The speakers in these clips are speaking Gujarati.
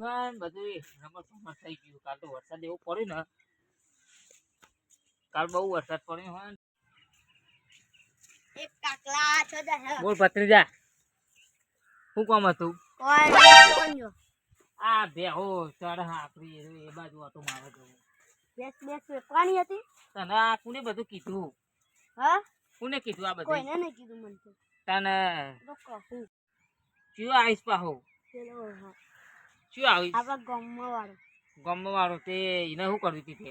પણ બધું રમત રમત થઈ ગયું. કાલ તો વરસાદ એવો પડ્યો ને, કાલ બહુ વરસાદ પડ્યો હોય. એક કાકલા છો દે બોલ ભત્રીજા, શું કામ હતું? કોઈ આ બેહો ચઢ આપડી એ બાજુ હતો મારે જવું. બેસ બેસ વેકવાની હતી. તને આ કોને બધું કીધું? હા કોને કીધું આ બધું? કોઈને નહીં કીધું મને તો. તને તો કહું ચિયો આવીશ પાહો? ચલો હા ચિયો આવીશ? આપણા ગામમાં વાળો. ગામમાં વાળો તે એને શું કરવી હતી? તે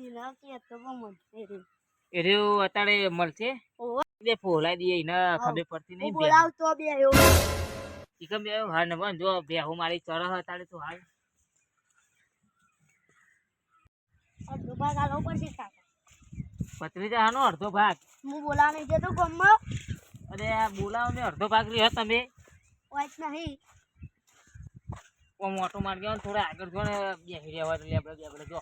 એના કે તો મળશે રે. એ રહ્યો અત્યારે મળશે. ઓહો બે ફોલાઈ દઈએ એને ખબર પડતી નહીં. બોલાવ તો બે આવ્યો ઈકમ બે હા ને જો બેહો મારી ચરહ અત્યારે તો હાલ અડધો ભાગ આલો પડશે કાકા. ભત્રીજા હાનો અડધો ભાગ? હું બોલાવ નહીં જતો ગામમાં. અરે આ બોલાવો ને અડધો ભાગ રહ્યો તમે. વાત નહીં મોટો માર ગયો થોડા આગળ જો ને બેહી રહેવા તો આપણે જો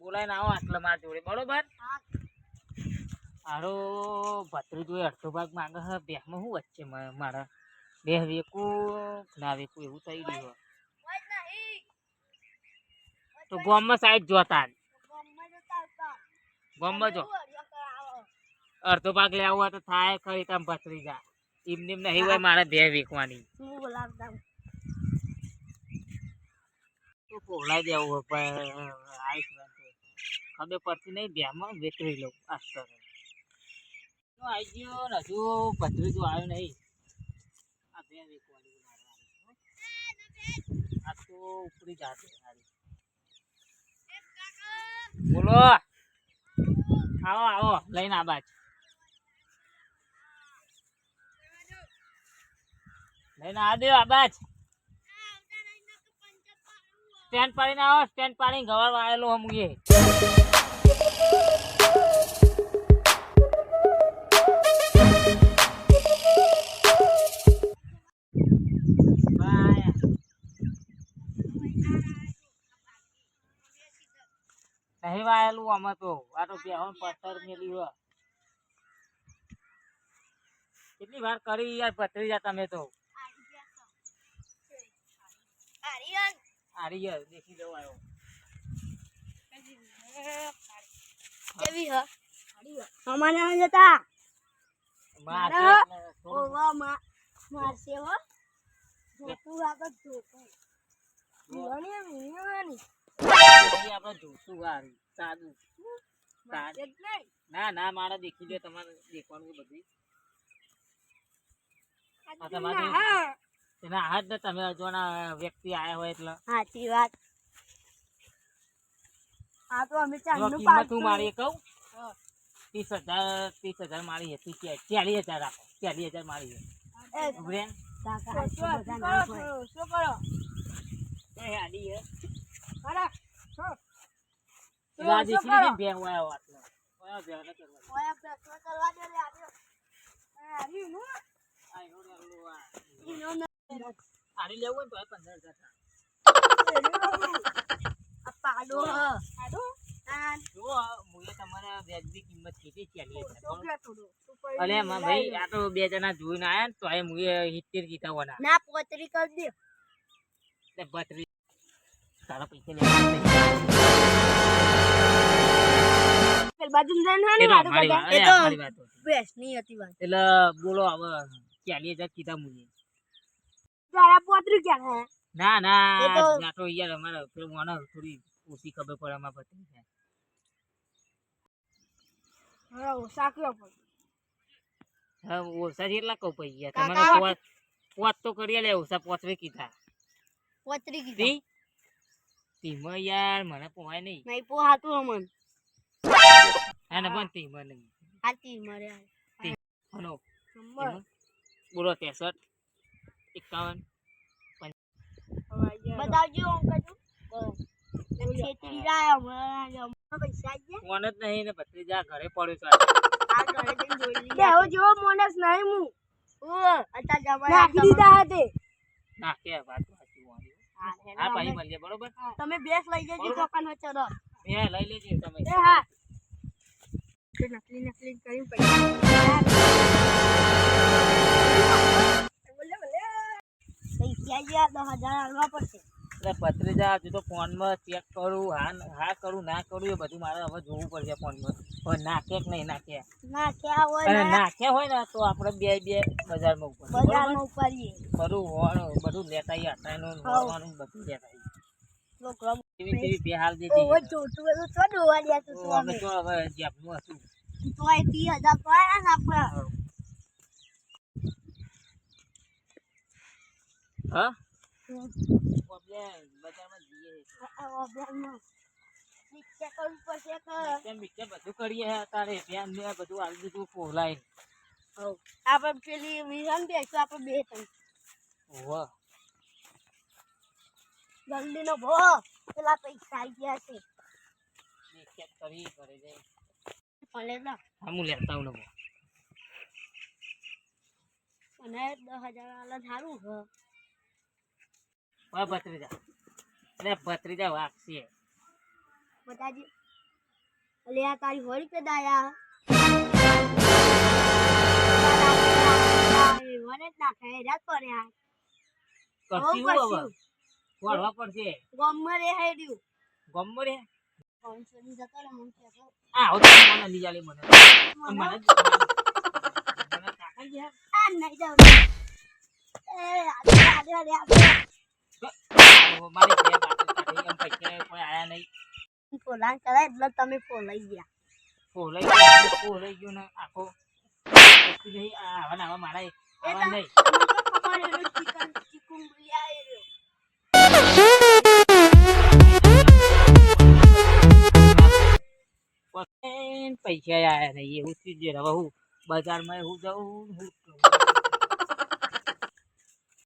બોલાવીને આવો આટલા માર જોડે બરોબર. હારો ભત્રીજો અડધો ભાગ માંગે છે. બેહમાં શું વચ્ચે મારા બે વેકું ના વેકું એવું થઈ ગયું. તો ગામમાં સાઈડ જોતા ગામમાં જો અડધો ભાગ લેવો હોય તો થાય ખરી. તમે ભત્રીજા એમને નહીં હોય મારે બે વેકવાની. હું બોલાવતા તો પોલાઈ દેવું આઈસ ખબર પડતી નહીં. બેમાં વેકરી લઉં આસ્તર આવી ગયો ને હજુ ભત્રીજો આવ્યો નહીં. આ બે વેકવાની આ તો ઉપરી જાતે સારી. બોલો આવો આવો લઈને આ બાજ લઈને આ દે આ બાજ. સ્ટેન્ડ પાડીને આવો. સ્ટેન્ડ પાડીને ગવાર આવેલો હું એ નહીં વાયેલું આમાં તો. આ તો બેહન પથ્થર મેલી હોય. કેટલી વાર કરી યાર ભત્રીજા તમે તો. આરિયર દેખી દો આવ્યો. કેવી હ અમાને જતા ઓવા મારશે હો જોતું આગળ જોતું જોણી વિણવાની આપણે જોશું વારી સાદું મારશે જ નહીં. ના ના મારે દેખી દે. તમારે દેખવાનું બધું એના હાથ ને તમે અજવાના વ્યક્તિ આયા હોય એટલે સાચી વાત. આ તો અમે ચાંદનું કિંમત હું મારી કહું 30,000 મારી હતી. 40,000 રાખો. 40,000 મારી છે. શું કરો આડી હે ખરા રાજી થી બે વાયો આટલો ઓયા બે ન કરવા. ઓયા પ્રશ્ન કરવા દે લે આજો આરી નો આઈ હો રે આ ઈનો આડી લેવું હોય તો 15,000 આ પાડો પાડો જો મુએ તમારા વ્યાજની કિંમત કીધી 40,000. અલે માં ભાઈ આ તો બે જણા જોઈને આયા ને તો આ મુએ 70 જીતાવાના. ના પોતરી કરી દે તે 32 તારા પૈસા લે બાજુ જઈને હા ને વાડો કાઢા. એ તો બેસ ની હતી વાત. એટલે બોલો હવે 40,000 કીધા મુએ. તારા પોતરી ક્યાં હે? ના ના ના તો યાર અમારે પેલું મને થોડી ઓછી ખબર પડે આમાં પતરી છે. હા ઓછા કયો પણ હા ઓછા જેટલા કહું પૈયા તમારે પોત તો કરી લે. ઓછા પોચવે કીધા પોતરી કીધી તીમાં યાર મને પોવાય નહીં. નહીં પોહાતું અમન હા ને પણ તીમાં નહીં આતી મરે હલો નંબર બોલો 63 51 બતાવજો અંકલ છેતરી જાય હમણાં પૈસા આઈ મોન જ નહીં ને ભત્રીજા ઘરે પડ્યો છે. આ ઘરે જઈને જોઈ લઈએ. બેહો જો મોનસ નહીં હું ઓ અતા જમાના નાખી દીધા હતે. ના કે વાત સાચી હોવાની. હા ભાઈ મળીએ બરોબર. તમે બેસ લઈ જજો દુકાન વચ્ચે રો એ લઈ લેજે તમે. એ હા નકલી કરી પૈસા બોલે બોલે ગયા 10,000 આલવા પડશે. એટલે ભત્રીજા હજુ તો ફોનમાં ચેક કરું, હા કરું, ના કરું, એ બધું મારે હવે જોવું પડશે ફોનમાં. હવે નાખે કે નહીં નાખે. નાખ્યા હોય અને ને નાખ્યા હોય ને તો આપણે બે બજારમાં ઉપર બજારમાં ઉપાડીએ. બધું લેતા આવીએ, હટાઈનું વળવાનું બધું લેતા આવીએ. છોકરો એવી બે હાલ જે ઓવો જોતું બધું છો ડોવા દે તું તો અમે અમે. તો હવે જેબનું હતું. તો એ 30,000 તો આયા ને આપણા. હા હમ. બજારમાં જઈએ આ ઓબ્યામાં રિક્ષા કરવું પડશે કે બીજે બધું કરીએ હે તારે ધ્યાન ને બધું આવી દીધું ફોલાઈ. આપણે પેલી વિહાન બેસું આપણે બે ત્રણ વાહ જલ્દી નો ભો પેલા પૈસા આવી ગયા છે ચેક કરી કરે છે. ભલે ના હા હું લેતા આવું ને મને 10,000 આલા સારું છે હા ભત્રીજા અરે ભત્રીજા વાગશે બતાજી અલે આ તારી હોળી પે દાયા મને જ નાખે રાત પડ્યા કશું હવે વળવા પડશે ગમ્મર એ હેડ્યું ગમો રે કોન્સોની જતો ને હું કહેતો આ હોતો મને લઈ આલી મને કાકા ગયા આ નહીં જાવ એ આડે મારી બે બાકી એમ પૈસા કોઈ આયા નહીં ફોલાન કરે એટલે તમે ફોલાઈ ગયા ફોલાઈ ગયો ને આખો નહીં આવા ને આવા મારા એ આવા નહીં ખબર એનું ચિકન બિરિયાની રહ્યો પૈસા આયા નહીં એવું થયું છે હવે હું બજારમાં હું જાઉં હું